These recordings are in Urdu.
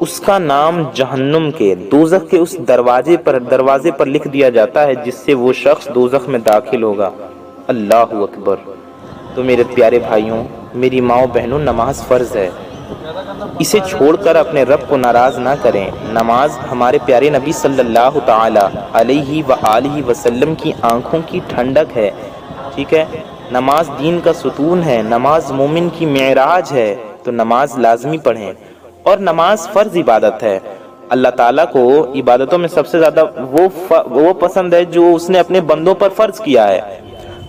اس کا نام جہنم کے دوزخ کے اس دروازے پر لکھ دیا جاتا ہے جس سے وہ شخص دوزخ میں داخل ہوگا۔ اللہ اکبر۔ تو میرے پیارے بھائیوں، میری ماؤں بہنوں، نماز فرض ہے، اسے چھوڑ کر اپنے رب کو ناراض نہ کریں۔ نماز ہمارے پیارے نبی صلی اللہ تعالی علیہ وآلہ وسلم کی آنکھوں کی ٹھنڈک ہے، ٹھیک ہے؟ نماز دین کا ستون ہے، نماز مومن کی معراج ہے، تو نماز لازمی پڑھیں۔ اور نماز فرض عبادت ہے۔ اللہ تعالیٰ کو عبادتوں میں سب سے زیادہ وہ پسند ہے جو اس نے اپنے بندوں پر فرض کیا ہے۔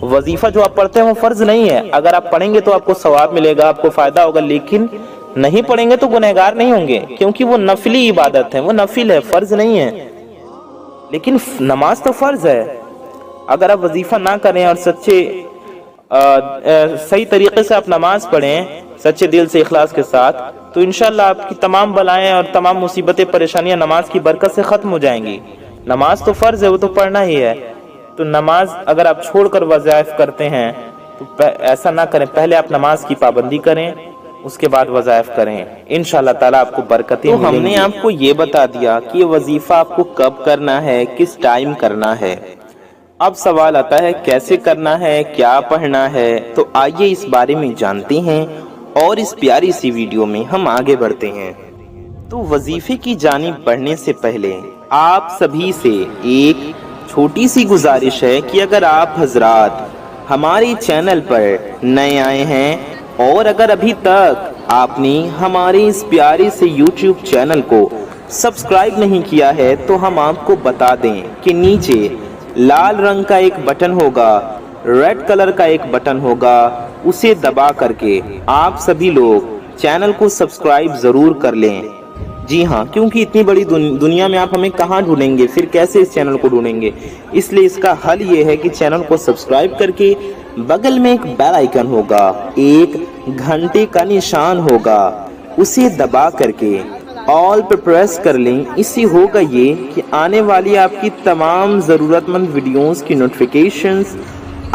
وظیفہ جو آپ پڑھتے ہیں وہ فرض نہیں ہے، اگر آپ پڑھیں گے تو آپ کو ثواب ملے گا، آپ کو فائدہ ہوگا، لیکن نہیں پڑھیں گے تو گنہگار نہیں ہوں گے، کیونکہ وہ نفلی عبادت ہے، وہ نفل ہے، فرض نہیں ہے۔ لیکن نماز تو فرض ہے۔ اگر آپ وظیفہ نہ کریں اور صحیح طریقے سے آپ نماز پڑھیں، سچے دل سے اخلاص کے ساتھ، تو انشاءاللہ آپ کی تمام بلائیں اور تمام مصیبتیں پریشانیاں نماز کی برکت سے ختم ہو جائیں گی۔ نماز تو فرض ہے، وہ تو پڑھنا ہی ہے۔ تو نماز اگر آپ چھوڑ کر وظائف کرتے ہیں تو ایسا نہ کریں، پہلے آپ نماز کی پابندی کریں، اس کے بعد وظائف کریں، انشاءاللہ تعالیٰ آپ کو برکتیں ملیں گی۔ تو ہم نے آپ کو یہ بتا دیا کہ یہ وظیفہ آپ کو کب کرنا ہے، کس ٹائم کرنا ہے۔ اب سوال آتا ہے کیسے کرنا ہے، کیا پڑھنا ہے، تو آئیے اس بارے میں جانتے ہیں اور اس پیاری سی ویڈیو میں ہم آگے بڑھتے ہیں۔ تو وظیفے کی جانب بڑھنے سے پہلے آپ سبھی سے ایک چھوٹی سی گزارش ہے کہ اگر آپ حضرات ہمارے چینل پر نئے آئے ہیں اور اگر ابھی تک آپ نے ہمارے اس پیارے سے یوٹیوب چینل کو سبسکرائب نہیں کیا ہے تو ہم آپ کو بتا دیں کہ نیچے لال رنگ کا ایک بٹن ہوگا، ریڈ کلر کا ایک بٹن ہوگا، اسے دبا کر کے آپ سبھی لوگ چینل کو سبسکرائب ضرور کر لیں۔ جی ہاں، کیونکہ اتنی بڑی دنیا میں آپ ہمیں کہاں ڈھونڈیں گے، پھر کیسے اس چینل کو ڈھونڈیں گے؟ اس لیے اس کا حل یہ ہے کہ چینل کو سبسکرائب کر کے بغل میں ایک بیل آئیکن ہوگا، ایک گھنٹے کا نشان ہوگا، اسے دبا کر کے آل پر پریس کر لیں۔ اس سے ہوگا یہ کہ آنے والی آپ کی تمام ضرورت مند ویڈیوز کی نوٹیفیکیشنز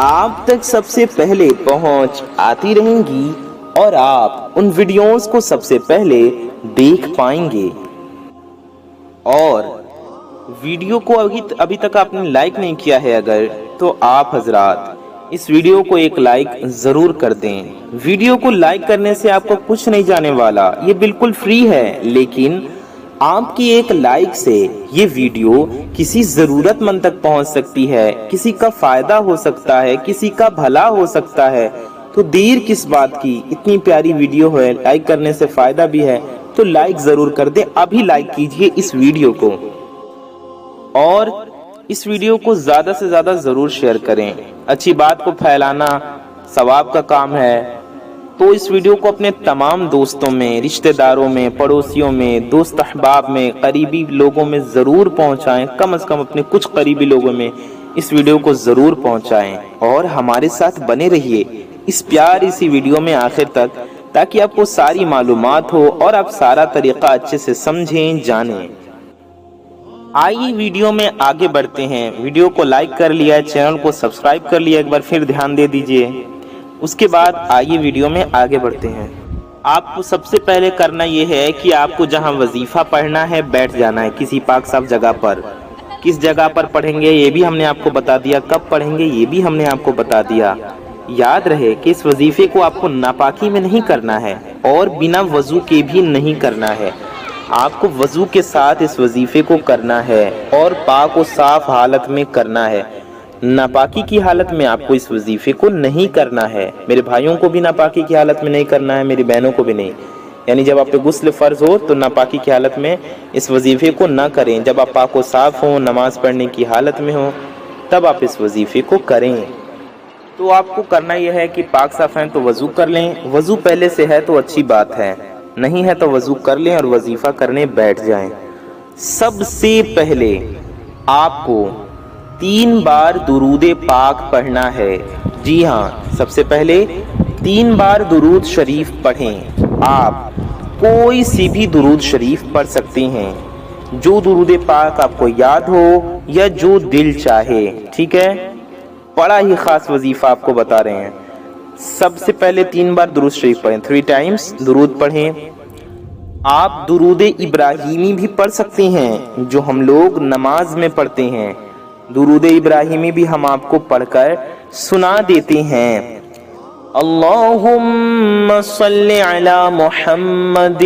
آپ تک سب سے پہلے پہنچ آتی رہیں گی اور آپ ان ویڈیوز کو سب سے پہلے دیکھ پائیں گے۔ اور ویڈیو کو ابھی تک آپ نے لائک نہیں کیا ہے اگر، تو آپ حضرات اس ویڈیو کو ایک لائک ضرور کر دیں۔ ویڈیو کو لائک کرنے سے آپ کو کچھ نہیں جانے والا، یہ بالکل فری ہے، لیکن آپ کی ایک لائک سے یہ ویڈیو کسی ضرورت مند تک پہنچ سکتی ہے، کسی کا فائدہ ہو سکتا ہے، کسی کا بھلا ہو سکتا ہے۔ تو دیر کس بات کی، اتنی پیاری ویڈیو ہے، لائک کرنے سے فائدہ بھی ہے، تو لائک ضرور کر دیں۔ ابھی لائک کیجئے اس ویڈیو کو اور اس ویڈیو کو زیادہ سے زیادہ ضرور شیئر کریں۔ اچھی بات کو پھیلانا ثواب کا کام ہے، تو اس ویڈیو کو اپنے تمام دوستوں میں، رشتہ داروں میں، پڑوسیوں میں، دوست احباب میں، قریبی لوگوں میں ضرور پہنچائیں۔ کم از کم اپنے کچھ قریبی لوگوں میں اس ویڈیو کو ضرور پہنچائیں اور ہمارے ساتھ بنے رہیے اس پیاری سی ویڈیو میں آخر تک، تاکہ آپ کو ساری معلومات ہو اور آپ سارا طریقہ اچھے سے سمجھیں، جانیں۔ آئیے ویڈیو میں آگے بڑھتے ہیں۔ ویڈیو کو لائک کر لیا، چینل کو سبسکرائب کر لیا، ایک بار پھر دھیان دے دیجئے۔ اس کے بعد آئیے ویڈیو میں آگے بڑھتے ہیں۔ آپ کو سب سے پہلے کرنا یہ ہے کہ آپ کو جہاں وظیفہ پڑھنا ہے بیٹھ جانا ہے کسی پاک صاف جگہ پر۔ کس جگہ پر پڑھیں گے یہ بھی ہم نے آپ کو بتا دیا، کب پڑھیں گے یہ بھی ہم نے آپ کو بتا دیا۔ یاد رہے کہ اس وظیفے کو آپ کو ناپاکی میں نہیں کرنا ہے اور بنا وضو کے بھی نہیں کرنا ہے۔ آپ کو وضو کے ساتھ اس وظیفے کو کرنا ہے اور پاک و صاف حالت میں کرنا ہے۔ ناپاکی کی حالت میں آپ کو اس وظیفے کو نہیں کرنا ہے۔ میرے بھائیوں کو بھی ناپاکی کی حالت میں نہیں کرنا ہے، میری بہنوں کو بھی نہیں۔ یعنی جب آپ پہ غسل فرض ہو تو ناپاکی کی حالت میں اس وظیفے کو نہ کریں۔ جب آپ پاک و صاف ہوں، نماز پڑھنے کی حالت میں ہوں، تب آپ اس وظیفے کو کریں۔ تو آپ کو کرنا یہ ہے کہ پاک صاف ہیں تو وضو کر لیں۔ وضو پہلے سے ہے تو اچھی بات ہے، نہیں ہے تو وضو کر لیں اور وظیفہ کرنے بیٹھ جائیں۔ سب سے پہلے آپ کو 3 بار درود پاک پڑھنا ہے۔ جی ہاں، سب سے پہلے 3 بار درود شریف پڑھیں۔ آپ کوئی سی بھی درود شریف پڑھ سکتے ہیں، جو درود پاک آپ کو یاد ہو یا جو دل چاہے، ٹھیک ہے؟ بڑا ہی خاص وظیفہ آپ کو بتا رہے ہیں۔ سب سے پہلے 3 بار درود شریف پڑھیں، 3 ٹائمز درود پڑھیں۔ آپ درود ابراہیمی بھی پڑھ سکتے ہیں جو ہم لوگ نماز میں پڑھتے ہیں۔ درود ابراہیمی بھی ہم آپ کو پڑھ کر سنا دیتے ہیں۔ اللہم صلی علی محمد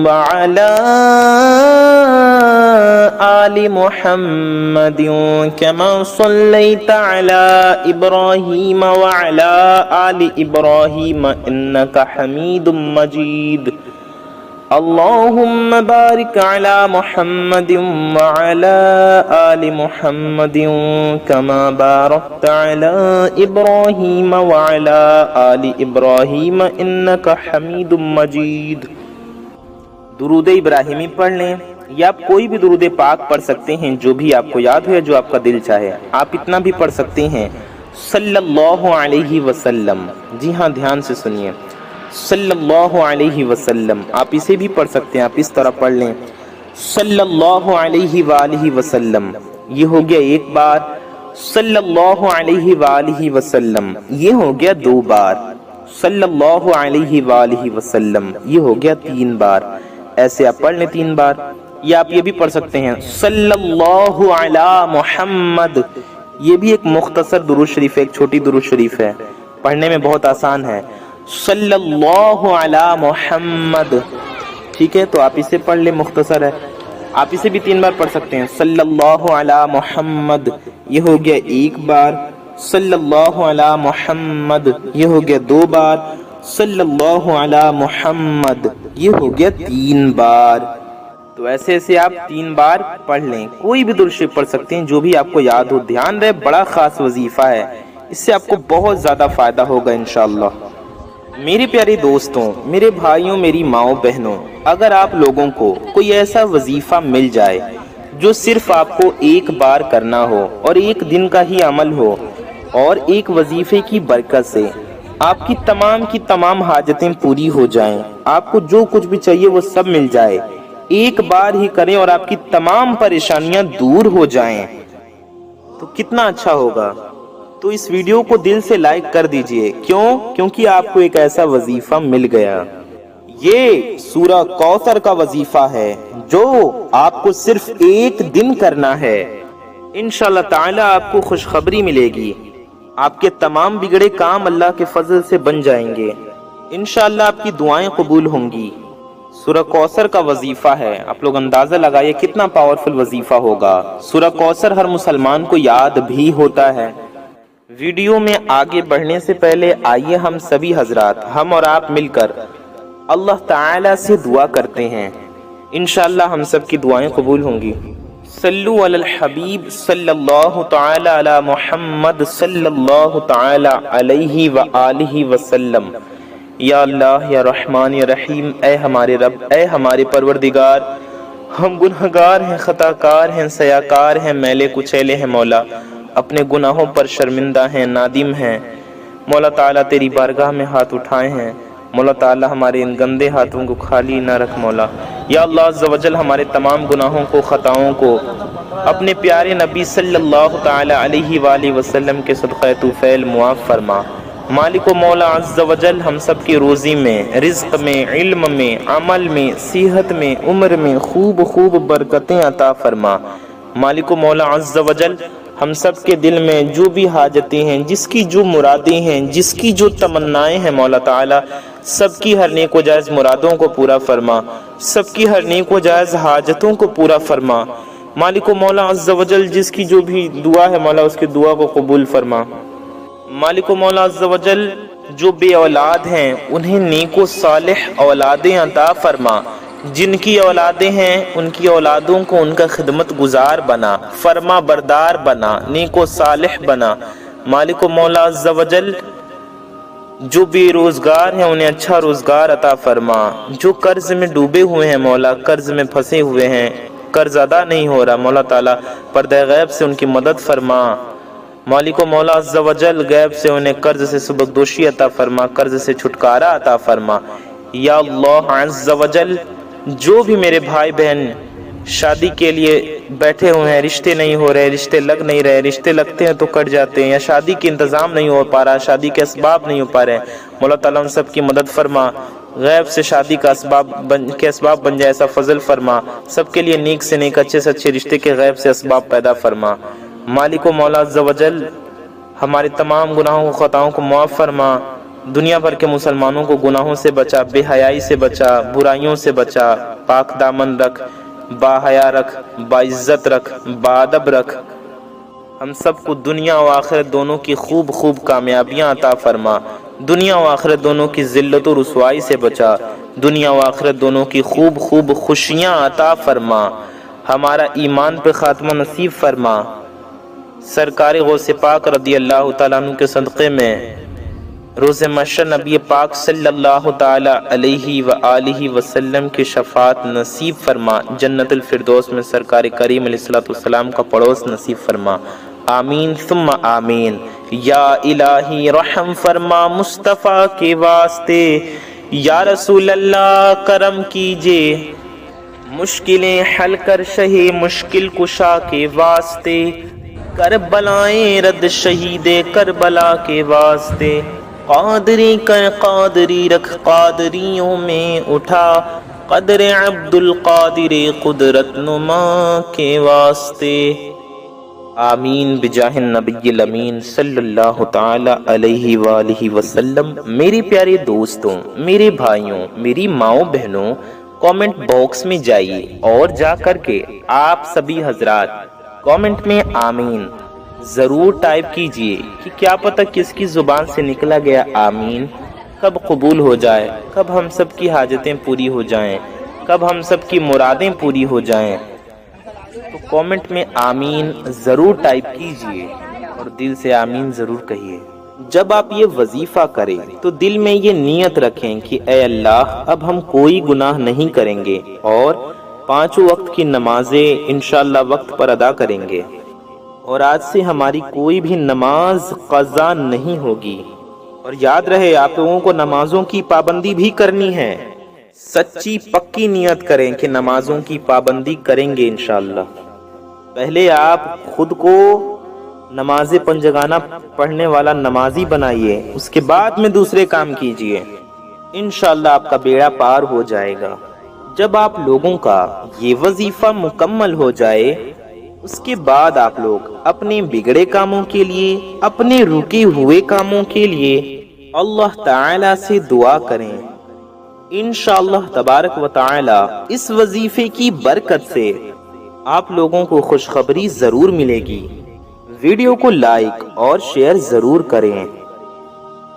وعلی آل محمد کما صلیت علی ابراہیم وعلی آل ابراہیم انک حمید مجید۔ اللہم بارک علی محمد وعلی آل محمد کما بارکت علی ابراہیم وعلی آل ابراہیم انک حمید مجید۔ درود ابراہیمی پڑھ لیں یا آپ کوئی بھی درود پاک پڑھ سکتے ہیں جو بھی آپ کو یاد ہو یا جو آپ کا دل چاہے۔ آپ اتنا بھی پڑھ سکتے ہیں صلی اللہ علیہ وسلم۔ جی ہاں، دھیان سے سنیے، صلی اللہ علیہ وسلم۔ آپ اسے بھی پڑھ سکتے ہیں، آپ اس طرح پڑھ لیں صلی اللہ علیہ وآلہ وسلم، یہ ہو گیا ایک بار۔ صلی اللہ علیہ وآلہ وسلم، یہ ہو گیا دو بار۔ صلی اللہ علیہ وآلہ وسلم، یہ ہو گیا تین بار۔ ایسے آپ پڑھ لیں تین بار۔ یا آپ یہ بھی پڑھ سکتے ہیں صلی اللہ علی محمد، یہ بھی ایک مختصر درود شریف ہے، ایک چھوٹی درود شریف ہے، پڑھنے میں بہت آسان ہے۔ صلی اللہ علی محمد، ٹھیک ہے، تو آپ اسے پڑھ لیں، مختصر ہے، آپ اسے بھی تین بار پڑھ سکتے ہیں۔ صلی اللہ علی محمد، یہ ہو گیا ایک بار۔ صلی اللہ علی محمد، یہ ہو گیا دو بار۔ صلی اللہ علی محمد، یہ ہو گیا تین بار۔ تو ایسے ایسے آپ تین بار پڑھ لیں، کوئی بھی درود شریف پڑھ سکتے ہیں جو بھی آپ کو یاد ہو۔ دھیان رہے، بڑا خاص وظیفہ ہے، اس سے آپ کو بہت زیادہ فائدہ ہوگا انشاءاللہ۔ میرے پیارے دوستوں، میرے بھائیوں، میری ماؤں بہنوں، اگر آپ لوگوں کو کوئی ایسا وظیفہ مل جائے جو صرف آپ کو ایک بار کرنا ہو اور ایک دن کا ہی عمل ہو، اور ایک وظیفے کی برکت سے آپ کی تمام حاجتیں پوری ہو جائیں، آپ کو جو کچھ بھی چاہیے وہ سب مل جائے، ایک بار ہی کریں اور آپ کی تمام پریشانیاں دور ہو جائیں، تو کتنا اچھا ہوگا۔ تو اس ویڈیو کو دل سے لائک کر دیجئے۔ کیونکہ آپ کو ایک ایسا وظیفہ مل گیا۔ یہ سورہ کوثر کا وظیفہ ہے جو آپ کو صرف ایک دن کرنا ہے۔ انشاءاللہ تعالی آپ کو خوشخبری ملے گی، آپ کے تمام بگڑے کام اللہ کے فضل سے بن جائیں گے، انشاءاللہ آپ کی دعائیں قبول ہوں گی۔ سورہ کوثر کا وظیفہ ہے، آپ لوگ اندازہ لگائیے کتنا پاورفل وظیفہ ہوگا۔ سورہ کوثر ہر مسلمان کو یاد بھی ہوتا ہے۔ ویڈیو میں آگے بڑھنے سے پہلے آئیے ہم سبھی حضرات، ہم اور آپ مل کر اللہ تعالی سے دعا کرتے ہیں، انشاءاللہ ہم سب کی دعائیں قبول ہوں گی۔ صلو علی الحبیب صلی اللہ تعالی علی محمد صلی اللہ تعالی علیہ وآلہ وسلم۔ یا اللہ، یا رحمان، یا رحیم، اے ہمارے رب، اے ہمارے پروردگار، ہم گنہگار ہیں، خطا کار ہیں، سیاکار ہیں، میلے کچیلے ہیں مولا، اپنے گناہوں پر شرمندہ ہیں، نادم ہیں مولا تعالیٰ، تیری بارگاہ میں ہاتھ اٹھائے ہیں مولا تعالیٰ، ہمارے ان گندے ہاتھوں کو خالی نہ رکھ مولا۔ یا اللہ عز و جل، ہمارے تمام گناہوں کو، خطاؤں کو اپنے پیارے نبی صلی اللہ تعالی علیہ وآلہ وسلم کے صدقہ توفیل معاف فرما۔ مالک و مولا عز و جل، ہم سب کی روزی میں، رزق میں، علم میں، عمل میں، صحت میں، عمر میں خوب برکتیں عطا فرما۔ مالک و مولا عز و جل، ہم سب کے دل میں جو بھی حاجتیں ہیں، جس کی جو مرادیں ہیں، جس کی جو تمنائیں ہیں مولا تعالیٰ، سب کی ہر نیک و جائز مرادوں کو پورا فرما، سب کی ہر نیک و جائز حاجتوں کو پورا فرما۔ مالک و مولا عز و جل، جس کی جو بھی دعا ہے مولا، اس کی دعا کو قبول فرما۔ مالک و مولا عز و جل، جو بے اولاد ہیں انہیں نیک و صالح اولادیں عطا فرما، جن کی اولادیں ہیں ان کی اولادوں کو ان کا خدمت گزار بنا، فرما بردار بنا، نیک و صالح بنا۔ مالک و مولا عز و جل، جو بے روزگار ہیں انہیں اچھا روزگار عطا فرما، جو قرض میں ڈوبے ہوئے ہیں مولا، قرض میں پھنسے ہوئے ہیں، قرض ادا نہیں ہو رہا مولا تعالیٰ، پردہ غیب سے ان کی مدد فرما۔ مالک و مولا عز و جل، غیب سے انہیں قرض سے سبکدوشی عطا فرما، قرض سے چھٹکارا عطا فرما۔ یا اللہ عز و جل، جو بھی میرے بھائی بہن شادی کے لیے بیٹھے ہوئے ہیں، رشتے نہیں ہو رہے، رشتے لگ نہیں رہے، رشتے لگتے ہیں تو کٹ جاتے ہیں، یا شادی کے انتظام نہیں ہو پا رہا، شادی کے اسباب نہیں ہو پا رہے، مولا تعالیٰ ان سب کی مدد فرما، غیب سے شادی کا اسباب بن جائے ایسا فضل فرما، سب کے لیے نیک سے نیک، اچھے سے اچھے رشتے کے غیب سے اسباب پیدا فرما۔ مالک و مولا عز و جل ہمارے تمام گناہوں و خطاؤں کو معاف فرما، دنیا بھر کے مسلمانوں کو گناہوں سے بچا، بے حیائی سے بچا، برائیوں سے بچا، پاک دامن رکھ، با حیا رکھ، با عزت رکھ، با ادب رکھ، ہم سب کو دنیا و آخرت دونوں کی خوب خوب کامیابیاں عطا فرما، دنیا و آخرت دونوں کی ذلت و رسوائی سے بچا، دنیا و آخرت دونوں کی خوب خوب خوشیاں عطا فرما، ہمارا ایمان پہ خاتمہ نصیب فرما۔ سرکار غوث پاک رضی اللہ تعالیٰ عنہ کے صدقے میں روز محشر نبی پاک صلی اللہ تعالی علیہ وآلہ وسلم کی شفاعت نصیب فرما، جنت الفردوس میں سرکار کریم علیہ الصلوۃ والسلام کا پڑوس نصیب فرما، آمین ثم آمین۔ یا الہی رحم فرما مصطفیٰ کے واسطے، یا رسول اللہ کرم کیجئے، مشکلیں حل کر شہ مشکل کشا کے واسطے، کربلائیں رد شہید کربلا کے واسطے، قادری کر قادری رکھ قادریوں میں اٹھا، قدر عبد القادر قدرت نما کے واسطے، آمین بجاہ النبی الامین صلی اللہ تعالی علیہ وآلہ وسلم۔ میرے پیارے دوستوں، میرے بھائیوں، میری ماؤں بہنوں، کامنٹ باکس میں جائیے اور جا کر کے آپ سبھی حضرات کامنٹ میں آمین ضرور ٹائپ کیجئے کہ کیا پتہ کس کی زبان سے نکلا گیا آمین کب قبول ہو جائے، کب ہم سب کی حاجتیں پوری ہو جائیں، کب ہم سب کی مرادیں پوری ہو جائیں۔ تو کامنٹ میں آمین ضرور ٹائپ کیجئے اور دل سے آمین ضرور کہیے۔ جب آپ یہ وظیفہ کریں تو دل میں یہ نیت رکھیں کہ اے اللہ اب ہم کوئی گناہ نہیں کریں گے اور 5 وقت کی نمازیں انشاءاللہ وقت پر ادا کریں گے، اور آج سے ہماری کوئی بھی نماز قضا نہیں ہوگی۔ اور یاد رہے آپ لوگوں کو نمازوں کی پابندی بھی کرنی ہے، سچی پکی نیت کریں کہ نمازوں کی پابندی کریں گے انشاءاللہ۔ پہلے آپ خود کو نماز پنجگانہ پڑھنے والا نمازی بنائیے، اس کے بعد میں دوسرے کام کیجئے، انشاءاللہ آپ کا بیڑا پار ہو جائے گا۔ جب آپ لوگوں کا یہ وظیفہ مکمل ہو جائے اس کے بعد آپ لوگ اپنے بگڑے کاموں کے لیے، اپنے رکے ہوئے کاموں کے لیے اللہ تعالی سے دعا کریں، انشاءاللہ تبارک و تعالی اس وظیفے کی برکت سے آپ لوگوں کو خوشخبری ضرور ملے گی۔ ویڈیو کو لائک اور شیئر ضرور کریں۔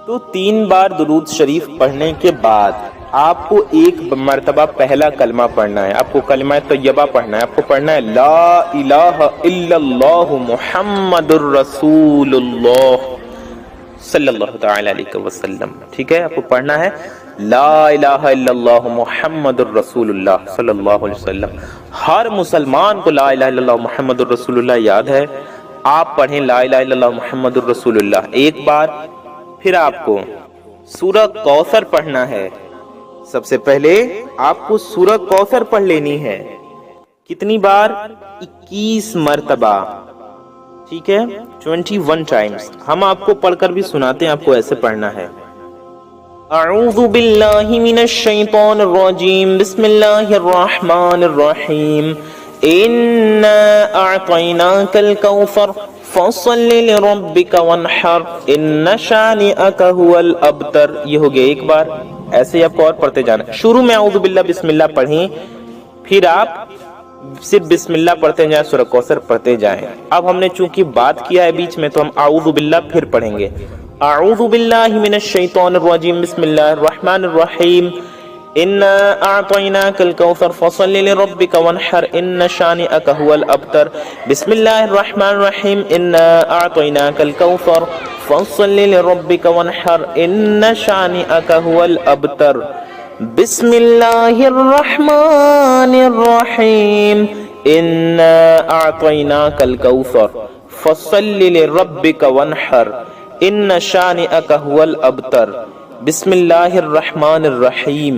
تو 3 بار درود شریف پڑھنے کے بعد آپ کو ایک مرتبہ پہلا کلمہ پڑھنا ہے، آپ کو کلمہ طیبہ پڑھنا ہے، آپ کو پڑھنا ہے لا الہ الا اللہ محمد الرسول اللہ صلی اللہ تعالی علیہ وسلم، ٹھیک ہے؟ آپ کو پڑھنا ہے لا الہ الا اللہ محمد الرسول اللہ صلی اللہ علیہ وسلم۔ ہر مسلمان کو لا الہ الا اللہ محمد الرسول اللہ یاد ہے، آپ پڑھیں لا الہ الا اللہ محمد الرسول اللہ ایک بار۔ پھر آپ کو سورہ کوثر پڑھنا ہے، سب سے پہلے آپ کو سورہ کوثر پڑھ لینی ہے، کتنی بار؟ 21 مرتبہ، ٹھیک ہے؟ 21 ٹائمز۔ ہم آپ کو پڑھ کر بھی سناتے ہیں، آپ کو ایسے پڑھنا ہے۔ اعوذ باللہ من الشیطان الرجیم، بسم اللہ الرحمن الرحیم، اِنَّا أَعْطَيْنَاكَ الْكَوْثَرَ فَصَلِّ لِرَبِّكَ وَانْحَرْ إِنَّ شَانِئَكَ هُوَ الْأَبْتَرُ۔ یہ ہو گیا ایک بار، ایسے ہی آپ کو اور پڑھتے جانا۔ شروع میں اعوذ باللہ بسم اللہ پڑھیں، پھر آپ صرف بسم اللہ پڑھتے جائیں، سورہ کوثر پڑھتے جائیں۔ اب ہم نے چونکہ بات کیا ہے بیچ میں تو ہم اعوذ باللہ پھر پڑھیں گے۔ اعوذ باللہ من الشیطان الرجیم، بسم اللہ الرحمن الرحیم، اِنَّا أَعْطَيْنَاكَ الْكَوْثَرَ فَصَلِّ لِرَبِّكَ وَانْحَرْ إِنَّ شَانِئَكَ هُوَ الْأَبْتَرُ۔ بسم اللہ الرحمن الرحیم، اِنَّا أَعْطَيْنَاكَ الْكَوْثَرَ فَصَلِّ لِرَبِّكَ وَانْحَرْ إِنَّ شَانِئَكَ هُوَ الْأَبْتَرُ۔ بسم اللہ الرحمن الرحیم، اِنَّا أَعْطَيْنَاكَ الْكَوْثَرَ فَصَلِّ لِرَبِّكَ وَانْحَرْ إِنَّ شَانِئَكَ هُوَ الْأَبْتَرُ۔ بسم اللہ الرحمن الرحیم،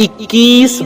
21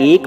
1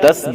10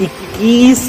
21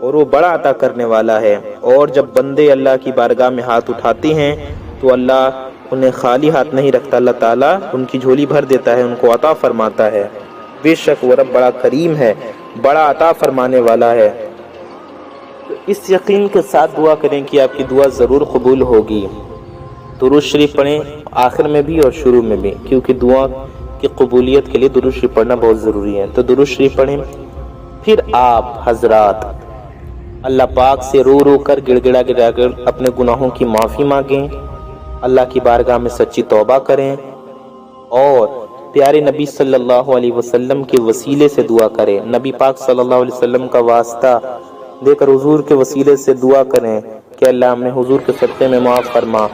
اور وہ بڑا عطا کرنے والا ہے۔ اور جب بندے اللہ کی بارگاہ میں ہاتھ اٹھاتے ہیں تو اللہ انہیں خالی ہاتھ نہیں رکھتا، اللہ تعالیٰ ان کی جھولی بھر دیتا ہے، ان کو عطا فرماتا ہے۔ بے شک وہ رب بڑا کریم ہے، بڑا عطا فرمانے والا ہے۔ تو اس یقین کے ساتھ دعا کریں کہ آپ کی دعا ضرور قبول ہوگی۔ درود شریف پڑھیں آخر میں بھی اور شروع میں بھی، کیونکہ دعا کی قبولیت کے لیے درود شریف پڑھنا بہت ضروری ہے۔ تو درود شریف پڑھیں، پھر آپ حضرات اللہ پاک سے رو رو کر گڑ گڑا کر اپنے گناہوں کی معافی مانگیں، اللہ کی بارگاہ میں سچی توبہ کریں، اور پیارے نبی صلی اللہ علیہ وسلم کے وسیلے سے دعا کریں۔ نبی پاک صلی اللہ علیہ وسلم کا واسطہ دے کر حضور کے وسیلے سے دعا کریں کہ اللہ ہمیں حضور کے صدقے میں معاف فرما،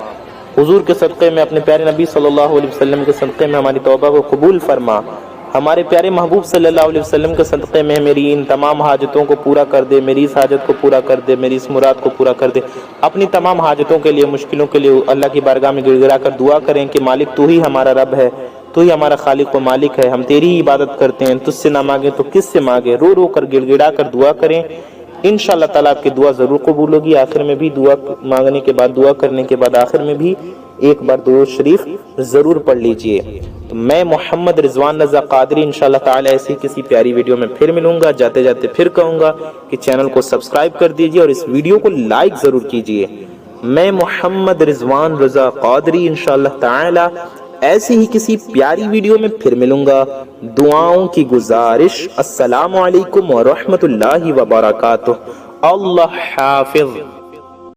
حضور کے صدقے میں، اپنے پیارے نبی صلی اللہ علیہ وسلم کے صدقے میں ہماری توبہ کو قبول فرما، ہمارے پیارے محبوب صلی اللہ علیہ وسلم کے صدقے میں میری ان تمام حاجتوں کو پورا کر دے، میری اس حاجت کو پورا کر دے، میری اس مراد کو پورا کر دے۔ اپنی تمام حاجتوں کے لیے، مشکلوں کے لیے اللہ کی بارگاہ میں گڑ گڑا کر دعا کریں کہ مالک تو ہی ہمارا رب ہے، تو ہی ہمارا خالق و مالک ہے، ہم تیری ہی عبادت کرتے ہیں، تجھ سے نہ مانگیں تو کس سے مانگیں۔ رو رو کر گڑ گڑا کر دعا کریں، انشاءاللہ تعالیٰ آپ کی دعا ضرور قبول ہوگی۔ آخر میں بھی دعا مانگنے کے بعد، دعا کرنے کے بعد آخر میں بھی ایک بار درود شریف ضرور پڑھ لیجئے۔ تو میں محمد رضوان رضا قادری انشاءاللہ تعالی ایسی کسی پیاری ویڈیو میں پھر ملوں گا۔ جاتے جاتے پھر کہوں گا کہ چینل کو سبسکرائب کر دیجئے اور اس ویڈیو کو لائک ضرور کیجئے۔ میں محمد رضوان رضا قادری انشاءاللہ تعالی ایسی ہی کسی پیاری ویڈیو میں پھر ملوں گا۔ دعاؤں کی گزارش، السلام علیکم ورحمۃ اللہ وبرکاتہ۔ اللہ حافظ۔